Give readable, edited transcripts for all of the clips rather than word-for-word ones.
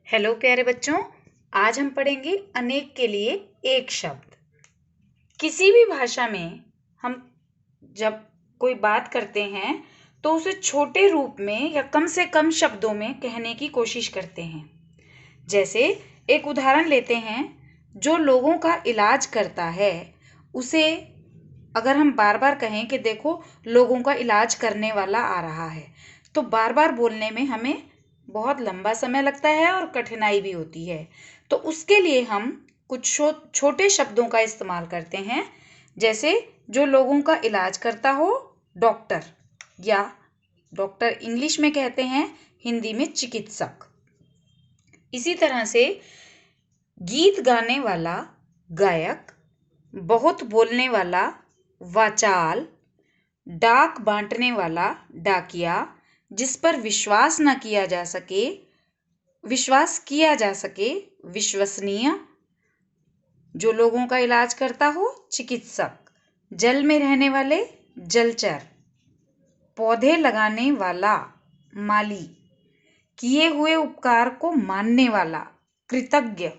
Hello प्यारे बच्चों, आज हम पढ़ेंगे अनेक के लिए एक शब्द। किसी भी भाषा में हम जब कोई बात करते हैं तो उसे छोटे रूप में या कम से कम शब्दों में कहने की कोशिश करते हैं। जैसे एक उदाहरण लेते हैं, जो लोगों का इलाज करता है उसे अगर हम बार बार कहें कि देखो लोगों का इलाज करने वाला आ रहा है, तो बार बार बोलने में हमें बहुत लंबा समय लगता है और कठिनाई भी होती है। तो उसके लिए हम कुछ छोटे शब्दों का इस्तेमाल करते हैं। जैसे जो लोगों का इलाज करता हो, डॉक्टर, या डॉक्टर इंग्लिश में कहते हैं, हिंदी में चिकित्सक। इसी तरह से गीत गाने वाला गायक, बहुत बोलने वाला वाचाल, डाक बांटने वाला डाकिया, जिस पर विश्वास किया जा सके विश्वसनीय, जो लोगों का इलाज करता हो चिकित्सक, जल में रहने वाले जलचर, पौधे लगाने वाला माली, किए हुए उपकार को मानने वाला कृतज्ञ,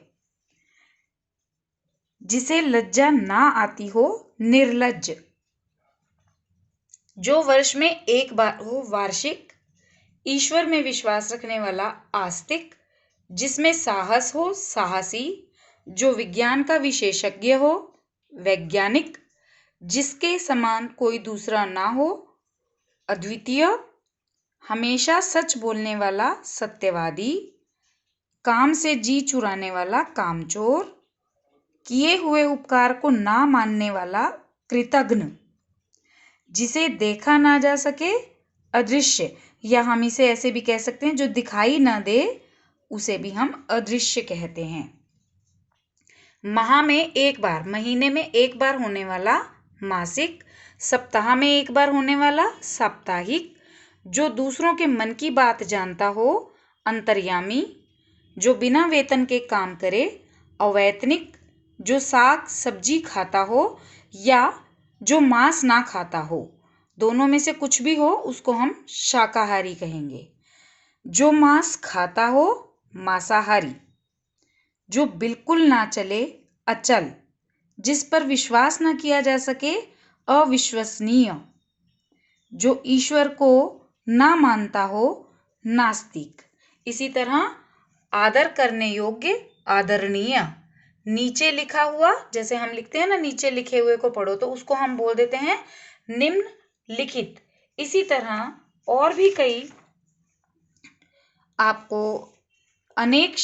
जिसे लज्जा ना आती हो निर्लज्ज, जो वर्ष में एक बार हो वार्षिक, ईश्वर में विश्वास रखने वाला आस्तिक, जिसमें साहस हो साहसी, जो विज्ञान का विशेषज्ञ हो वैज्ञानिक, जिसके समान कोई दूसरा ना हो अद्वितीय, हमेशा सच बोलने वाला सत्यवादी, काम से जी चुराने वाला कामचोर, किए हुए उपकार को ना मानने वाला कृतघ्न, जिसे देखा ना जा सके अदृश्य, या हम इसे ऐसे भी कह सकते हैं जो दिखाई ना दे उसे भी हम अदृश्य कहते हैं। माह में एक बार, महीने में एक बार होने वाला मासिक, सप्ताह में एक बार होने वाला साप्ताहिक, जो दूसरों के मन की बात जानता हो अंतर्यामी, जो बिना वेतन के काम करे अवैतनिक, जो साग सब्जी खाता हो या जो मांस ना खाता हो, दोनों में से कुछ भी हो उसको हम शाकाहारी कहेंगे। जो मांस खाता हो मांसाहारी, जो बिल्कुल ना चले अचल, जिस पर विश्वास ना किया जा सके अविश्वसनीय, जो ईश्वर को ना मानता हो नास्तिक। इसी तरह आदर करने योग्य आदरणीय, नीचे लिखा हुआ, जैसे हम लिखते हैं ना नीचे लिखे हुए को पढ़ो, तो उसको हम बोल देते हैं निम्नलिखित। इसी तरह और भी कई आपको अनेक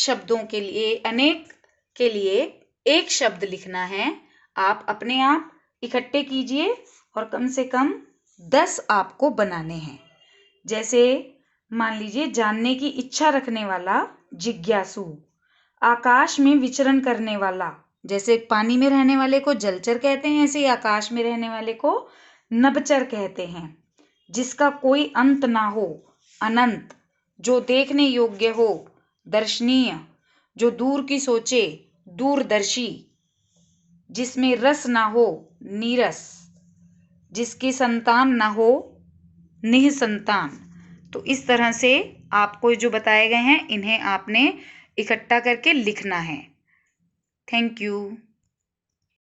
के लिए एक शब्द लिखना है। आप अपने आप इकट्ठे कीजिए और कम से कम 10 आपको बनाने हैं। जैसे मान लीजिए जानने की इच्छा रखने वाला जिज्ञासु, आकाश में विचरण करने वाला, जैसे पानी में रहने वाले को जलचर कहते हैं, ऐसे ही आकाश में रहने वाले को नभचर कहते हैं। जिसका कोई अंत ना हो अनंत, जो देखने योग्य हो दर्शनीय, जो दूर की सोचे दूरदर्शी, जिसमें रस ना हो नीरस, जिसकी संतान ना हो निःसंतान। तो इस तरह से आपको जो बताए गए हैं इन्हें आपने इकट्ठा करके लिखना है। Thank you.